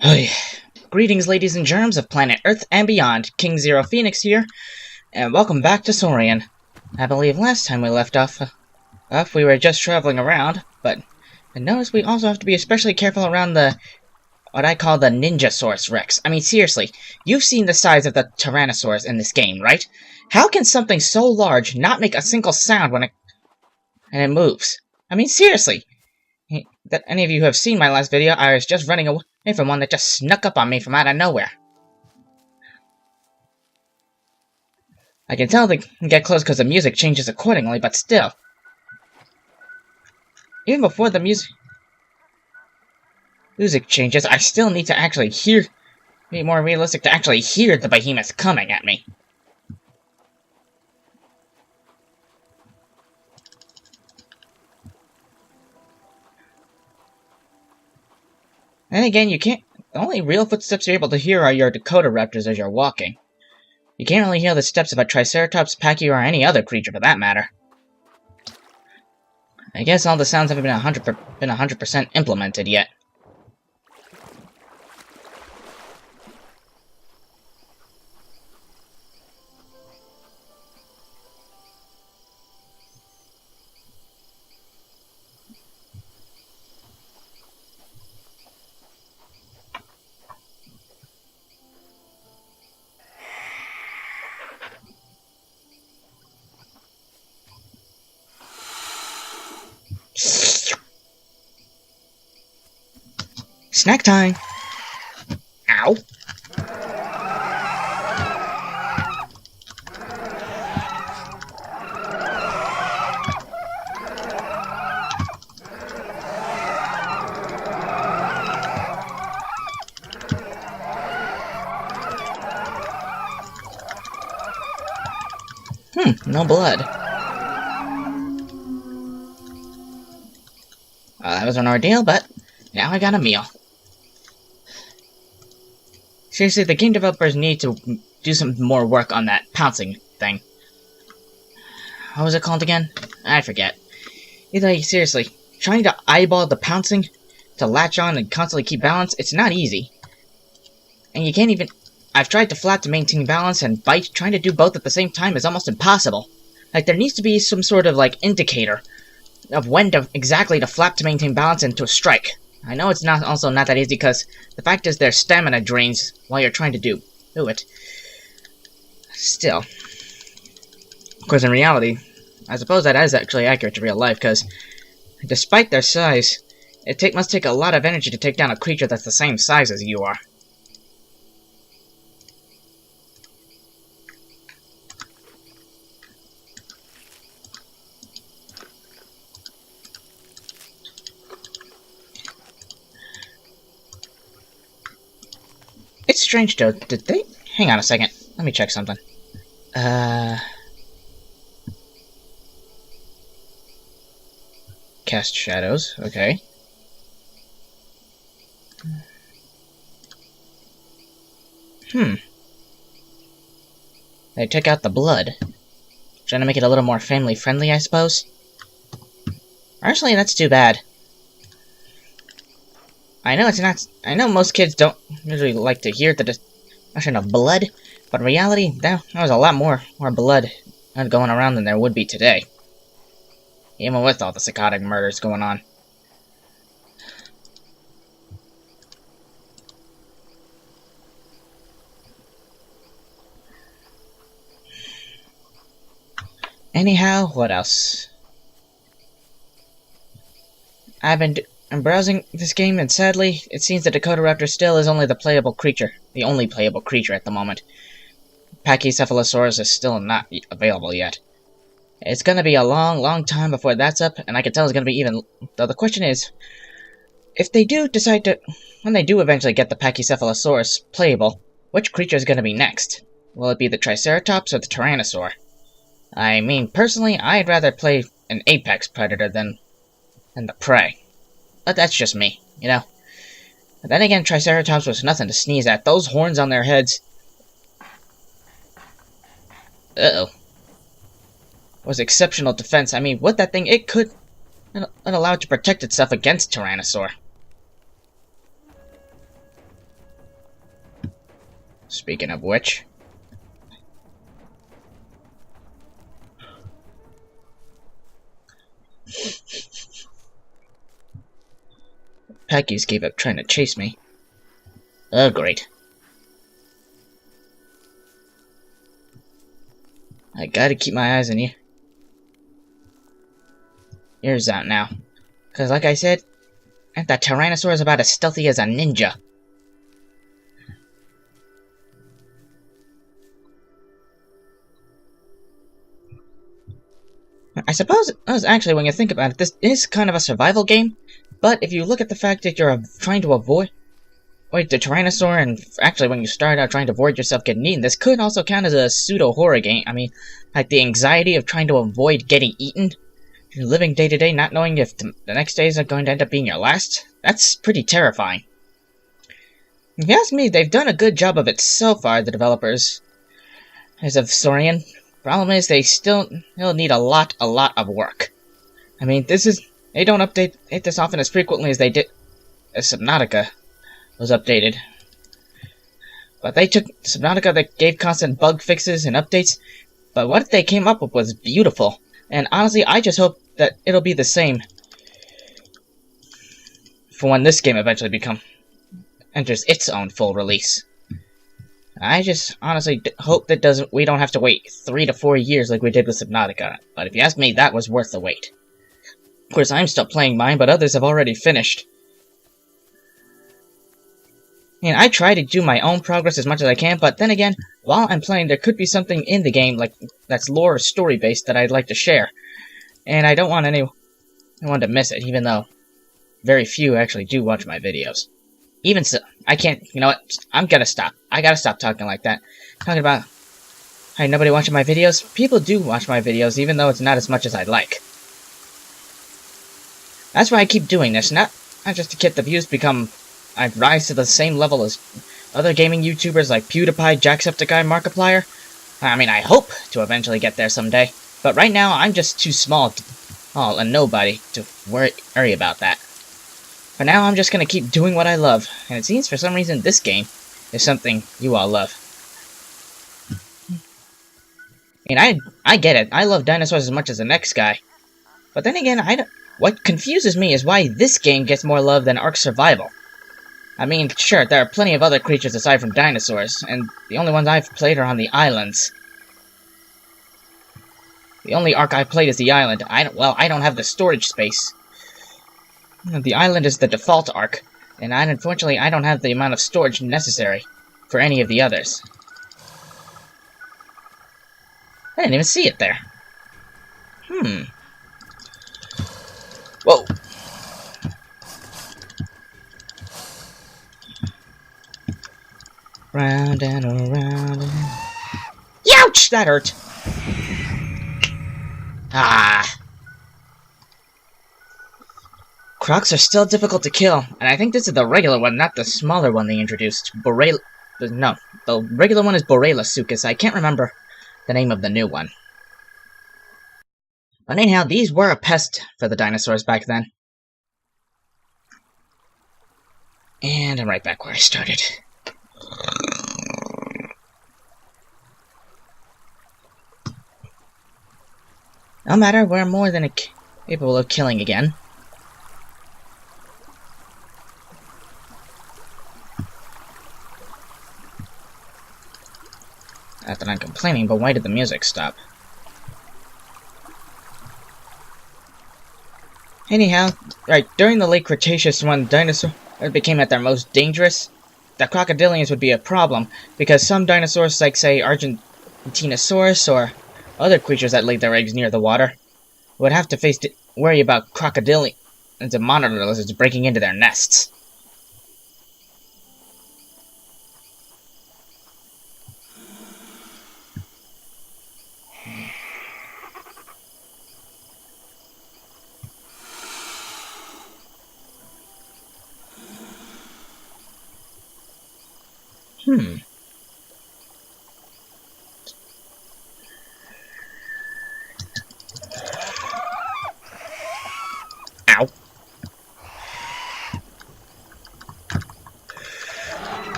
Hey. Greetings, ladies and germs of planet Earth and beyond. King Zero Phoenix here, and welcome back to Saurian. I believe last time we left off, we were just traveling around, but I noticed we also have to be especially careful around what I call the Ninjasaurus Rex. I mean, seriously, you've seen the size of the Tyrannosaurus in this game, right? How can something so large not make a single sound when it moves? I mean, seriously. That any of you who have seen my last video, I was just running away from one that just snuck up on me from out of nowhere. I can tell they get close because the music changes accordingly, but still. Even before the music changes, I still need to actually be more realistic to actually hear the behemoth coming at me. And again, you can't. The only real footsteps you're able to hear are your Dakota raptors as you're walking. You can't really hear the steps of a Triceratops, Pachy, or any other creature for that matter. I guess all the sounds haven't been 100% implemented yet. Snack time! Ow! No blood. That was an ordeal, but now I got a meal. Seriously, the game developers need to do some more work on that pouncing thing. What was it called again? I forget. Like, seriously, trying to eyeball the pouncing to latch on and constantly keep balance, it's not easy. And you can't even... I've tried to flap to maintain balance and bite, trying to do both at the same time is almost impossible. Like, there needs to be some sort of, indicator of when exactly to flap to maintain balance and to strike. I know it's also not that easy because the fact is their stamina drains while you're trying to do it. Still. Of course, in reality, I suppose that is actually accurate to real life because despite their size, it must take a lot of energy to take down a creature that's the same size as you are. It's strange, though. Did they... Hang on a second. Let me check something. Cast shadows. Okay. They took out the blood. Trying to make it a little more family-friendly, I suppose? Actually, that's too bad. I know it's not... I know most kids don't usually like to hear the discussion of blood, but in reality, there was a lot more blood going around than there would be today. Even with all the psychotic murders going on. Anyhow, what else? I'm browsing this game, and sadly, it seems the Dakota Raptor still is only the only playable creature at the moment. Pachycephalosaurus is still not available yet. It's gonna be a long, long time before that's up, and I can tell it's gonna be even... Though the question is, if they do decide to... When they do eventually get the Pachycephalosaurus playable, which creature is gonna be next? Will it be the Triceratops or the Tyrannosaur? I mean, personally, I'd rather play an apex predator than the prey. But that's just me, you know? But then again, Triceratops was nothing to sneeze at. Those horns on their heads... Uh-oh. Was exceptional defense. I mean, with that thing, it allowed to protect itself against Tyrannosaur. Speaking of which... Packies gave up trying to chase me. Oh, great. I gotta keep my eyes on you. Ears out now. Cause like I said, that Tyrannosaur is about as stealthy as a ninja. I suppose, actually, when you think about it, this is kind of a survival game. But if you look at the fact that you're trying to avoid the Tyrannosaur, and actually when you start out trying to avoid yourself getting eaten, this could also count as a pseudo-horror game. I mean, like the anxiety of trying to avoid getting eaten. You're living day to day not knowing if the next days are going to end up being your last. That's pretty terrifying. If you ask me, they've done a good job of it so far, the developers. As of Saurian. Problem is, they'll need a lot of work. I mean, they don't update it this often as frequently as they did as Subnautica was updated. But they took Subnautica that gave constant bug fixes and updates, but what they came up with was beautiful. And honestly, I just hope that it'll be the same for when this game eventually enters its own full release. I just honestly hope that we don't have to wait 3 to 4 years like we did with Subnautica. But if you ask me, that was worth the wait. Of course, I'm still playing mine, but others have already finished. And I try to do my own progress as much as I can, but then again, while I'm playing, there could be something in the game like that's lore or story-based that I'd like to share. And I don't want anyone to miss it, even though very few actually do watch my videos. Even so, I can't, you know what, I'm gonna stop. I gotta stop talking like that. Talking about, hey, nobody watching my videos? People do watch my videos, even though it's not as much as I'd like. That's why I keep doing this, not just to get the views I rise to the same level as other gaming YouTubers like PewDiePie, Jacksepticeye, Markiplier. I mean, I hope to eventually get there someday. But right now, I'm just too small and nobody to worry about that. For now, I'm just gonna keep doing what I love. And it seems for some reason this game is something you all love. And I get it. I love dinosaurs as much as the next guy. But then again, what confuses me is why this game gets more love than Ark Survival. I mean, sure, there are plenty of other creatures aside from dinosaurs, and the only ones I've played are on the islands. The only Ark I played is the island. I don't have the storage space. The island is the default Ark, and unfortunately, I don't have the amount of storage necessary for any of the others. I didn't even see it there. Whoa! Round and around and... Youch! That hurt! Ah! Crocs are still difficult to kill, and I think this is the regular one, not the smaller one they introduced. The regular one is Borrelasuchus. I can't remember the name of the new one. But anyhow, these were a pest for the dinosaurs back then. And I'm right back where I started. No matter, we're more than capable of killing again. Not that I'm complaining, but why did the music stop? Anyhow, right, during the late Cretaceous when dinosaurs became at their most dangerous, the crocodilians would be a problem, because some dinosaurs, like say Argentinosaurus or other creatures that laid their eggs near the water, would have to worry about crocodilians and monitor lizards breaking into their nests. Ow.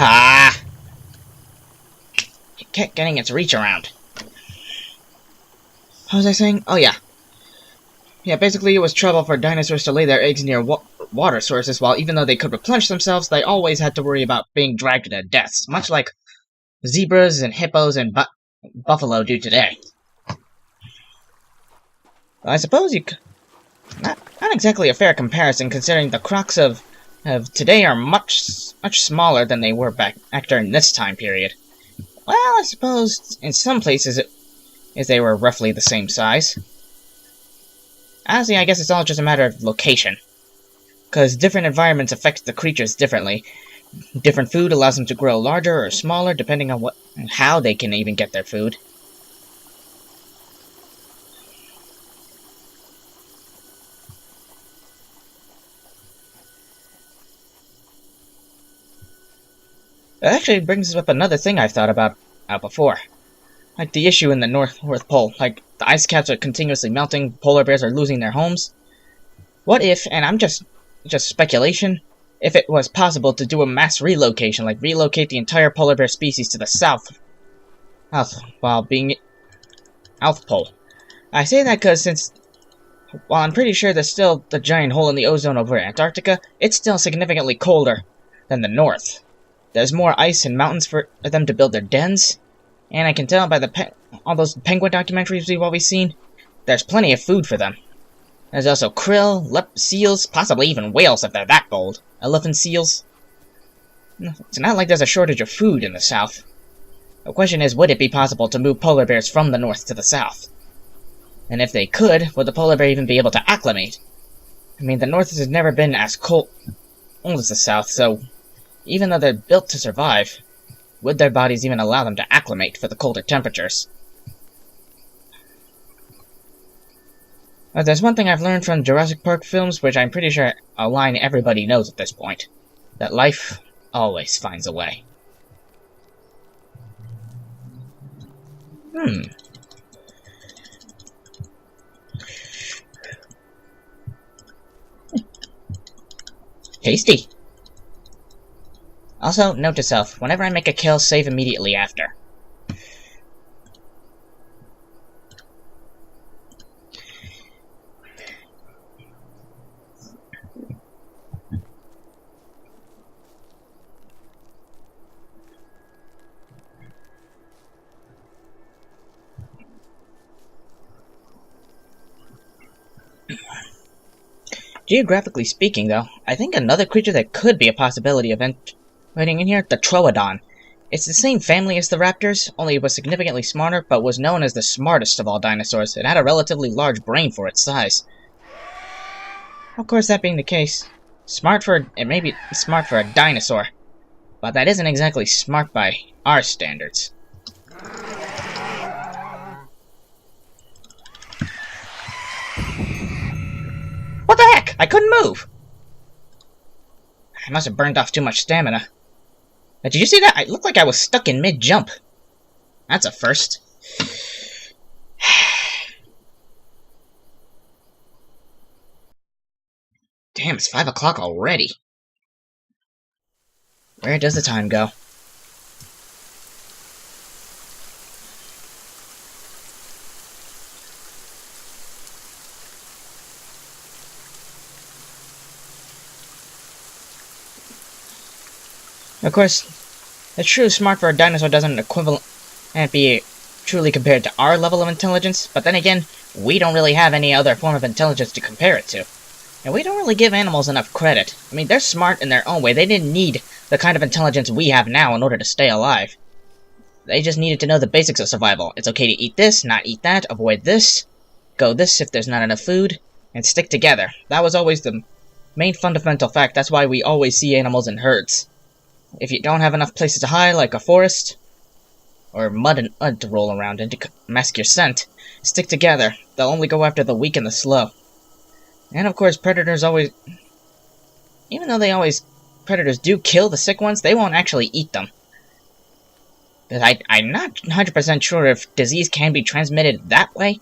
Ah! It kept getting its reach around. What was I saying? Oh, yeah. Yeah, basically it was trouble for dinosaurs to lay their eggs near water sources, while even though they could replenish themselves, they always had to worry about being dragged to their deaths, much like zebras and hippos and buffalo do today. Well, I suppose you not exactly a fair comparison, considering the crocs of today are much smaller than they were back during this time period. Well, I suppose in some places they were roughly the same size. Honestly, I guess it's all just a matter of location, because different environments affect the creatures differently. Different food allows them to grow larger or smaller, depending on how they can even get their food. It actually brings up another thing I've thought about before. Like the issue in the North Pole. Like, the ice caps are continuously melting, polar bears are losing their homes. What if, and I'm just speculation, if it was possible to do a mass relocation, like relocate the entire polar bear species to the south while being South Pole. I say that because while I'm pretty sure there's still the giant hole in the ozone over Antarctica, it's still significantly colder than the North. There's more ice and mountains for them to build their dens, and I can tell by all those penguin documentaries we've always seen, there's plenty of food for them. There's also krill, seals, possibly even whales if they're that bold, elephant seals. It's not like there's a shortage of food in the south. The question is, would it be possible to move polar bears from the north to the south? And if they could, would the polar bear even be able to acclimate? I mean, the north has never been as cold as the south, so even though they're built to survive, would their bodies even allow them to acclimate for the colder temperatures? There's one thing I've learned from Jurassic Park films, which I'm pretty sure a line everybody knows at this point. That life always finds a way. Tasty! Also, note to self, whenever I make a kill, save immediately after. Geographically speaking, though, I think another creature that could be a possibility of entering in here, the Troodon. It's the same family as the raptors, only it was significantly smarter, but was known as the smartest of all dinosaurs. It had a relatively large brain for its size. Of course, that being the case, it may be smart for a dinosaur, but that isn't exactly smart by our standards. What the heck? I couldn't move! I must have burned off too much stamina. Did you see that? It looked like I was stuck in mid-jump. That's a first. Damn, it's 5 o'clock already. Where does the time go? Of course, the true smart for a dinosaur doesn't be truly compared to our level of intelligence, but then again, we don't really have any other form of intelligence to compare it to. And we don't really give animals enough credit. I mean, they're smart in their own way. They didn't need the kind of intelligence we have now in order to stay alive. They just needed to know the basics of survival. It's okay to eat this, not eat that, avoid this, go this if there's not enough food, and stick together. That was always the main fundamental fact. That's why we always see animals in herds. If you don't have enough places to hide, like a forest, or mud to roll around in to mask your scent, stick together. They'll only go after the weak and the slow. And of course, predators always... Even though predators do kill the sick ones, they won't actually eat them. I'm not 100% sure if disease can be transmitted that way.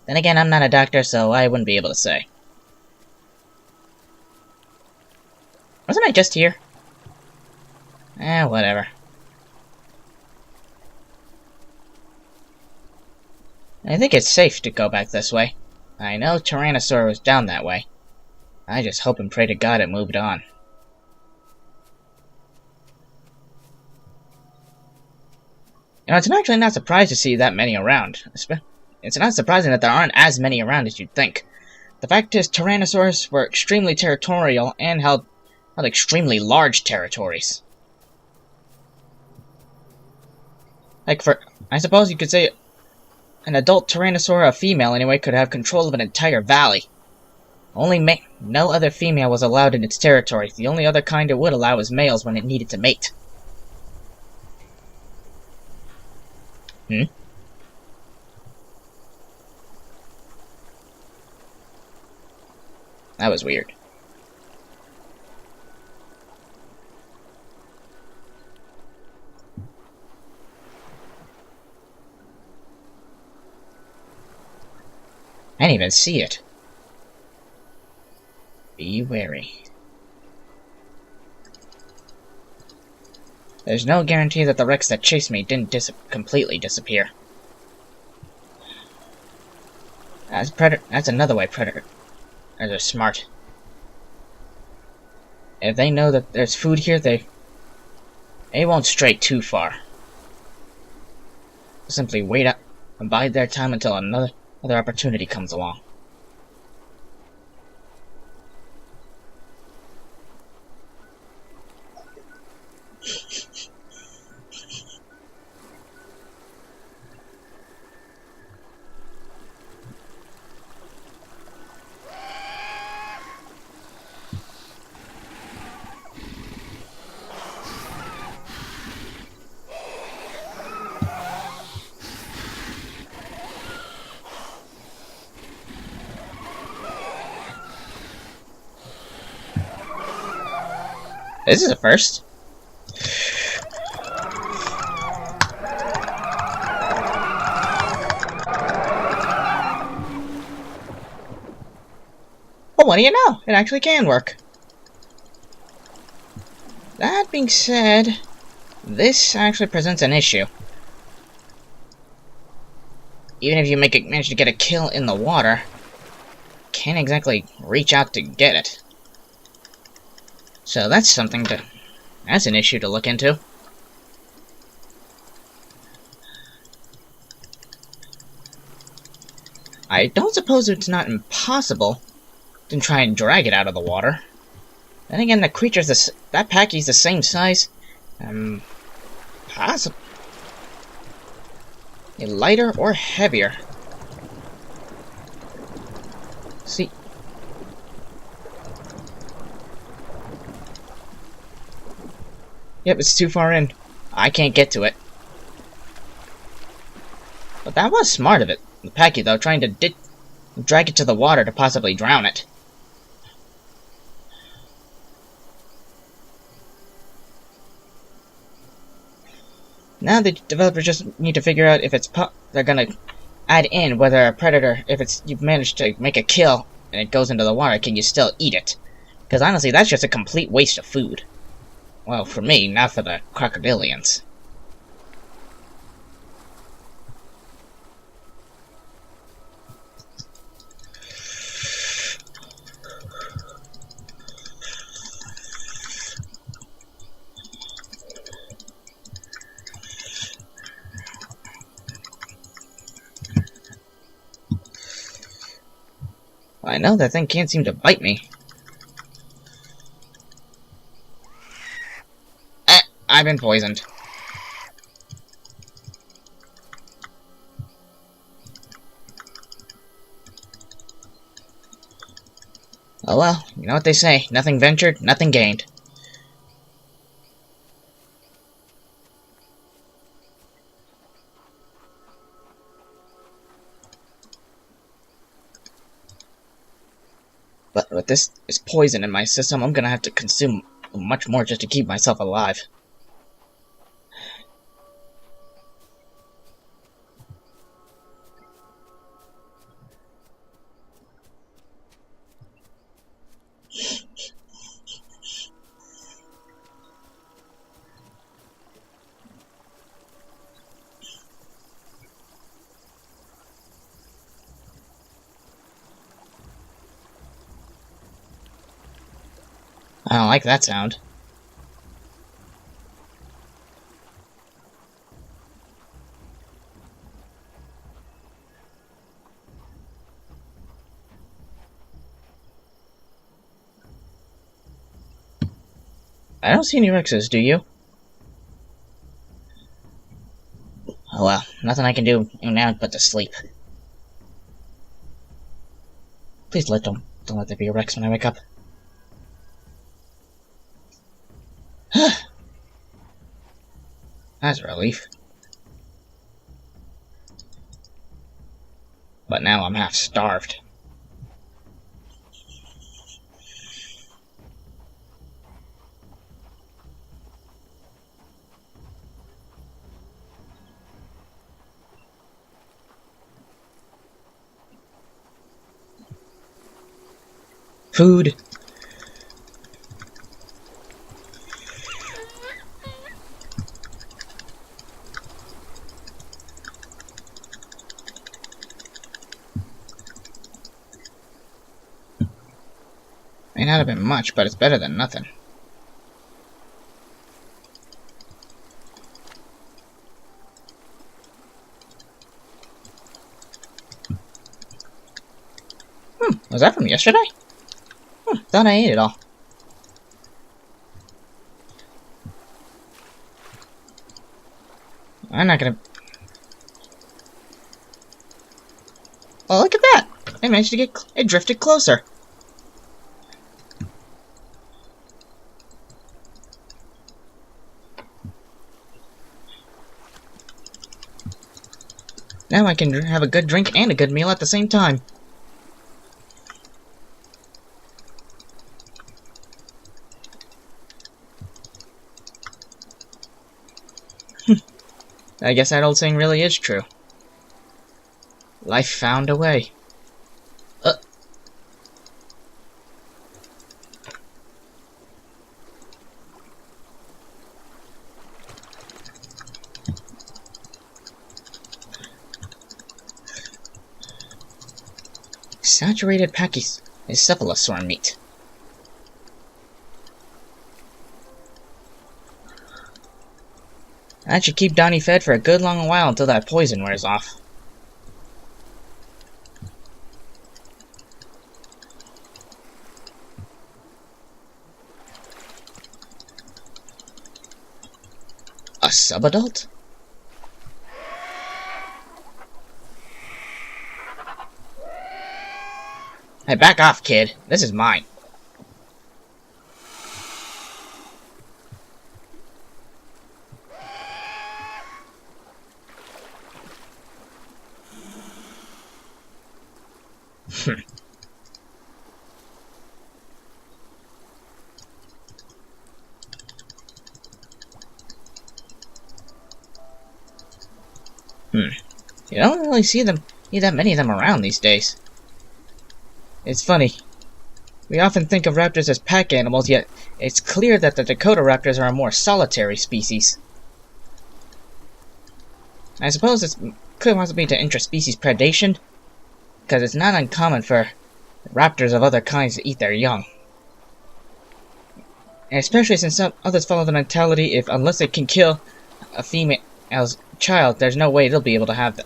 Then again, I'm not a doctor, so I wouldn't be able to say. Wasn't I just here? Whatever. I think it's safe to go back this way. I know Tyrannosaur was down that way. I just hope and pray to God it moved on. You know, it's actually not surprised to see that many around. It's not surprising that there aren't as many around as you'd think. The fact is, Tyrannosaurs were extremely territorial and held extremely large territories. I suppose you could say an adult Tyrannosaur, a female anyway, could have control of an entire valley. No other female was allowed in its territory. The only other kind it would allow was males when it needed to mate. That was weird. I didn't even see it. Be wary. There's no guarantee that the wrecks that chased me didn't completely disappear. That's another way predators are smart. If they know that there's food here, they won't stray too far. They'll simply wait up and bide their time until another opportunity comes along. This is a first. Well, what do you know? It actually can work. That being said, this actually presents an issue. Even if you manage to get a kill in the water, can't exactly reach out to get it. So that's an issue to look into. I don't suppose it's not impossible to try and drag it out of the water. Then again, the creature's that packy's the same size. Possible. Lighter or heavier. See. Yep, it's too far in. I can't get to it. But that was smart of it. The packy, though, trying to drag it to the water to possibly drown it. Now the developers just need to figure out if they're gonna add in whether a predator, if you've managed to make a kill and it goes into the water, can you still eat it? Because honestly, that's just a complete waste of food. Well, for me, not for the crocodilians. I know that thing can't seem to bite me. I've been poisoned. Oh well, you know what they say, nothing ventured, nothing gained. But with this poison in my system, I'm gonna have to consume much more just to keep myself alive. I don't like that sound. I don't see any Rexes, do you? Oh well, nothing I can do now but to sleep. Please don't let there be a Rex when I wake up. That's a relief. But now I'm half starved. Food. May not have been much, but it's better than nothing. Was that from yesterday? Thought I ate it all. I'm not gonna... Oh, look at that! I managed to get... It drifted closer. Now I can have a good drink and a good meal at the same time. I guess that old saying really is true. Life found a way. Saturated pachycephalosaur is cephalosaur meat. That should keep Donnie fed for a good long while until that poison wears off. A subadult? Hey, back off, kid. This is mine. You don't really see that many of them around these days. It's funny. We often think of raptors as pack animals, yet it's clear that the Dakota raptors are a more solitary species. I suppose it could possibly be to interspecies predation, because it's not uncommon for raptors of other kinds to eat their young. And especially since some others follow the mentality if unless they can kill a female's child, there's no way they'll be able to have them.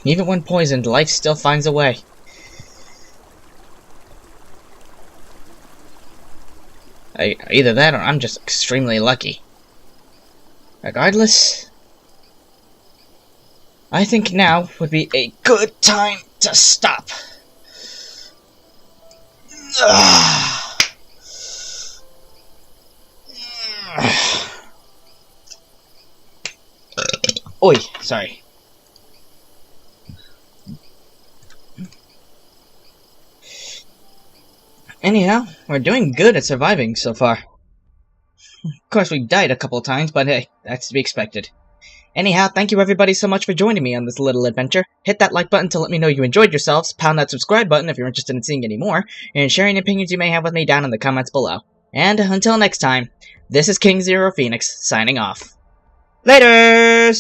Even when poisoned, life still finds a way. Either that or I'm just extremely lucky. Regardless, I think now would be a good time to stop. Oi, sorry. Anyhow, we're doing good at surviving so far. Of course, we died a couple of times, but hey, that's to be expected. Anyhow, thank you everybody so much for joining me on this little adventure. Hit that like button to let me know you enjoyed yourselves, pound that subscribe button if you're interested in seeing any more, and share any opinions you may have with me down in the comments below. And until next time, this is King Zero Phoenix, signing off. Laters!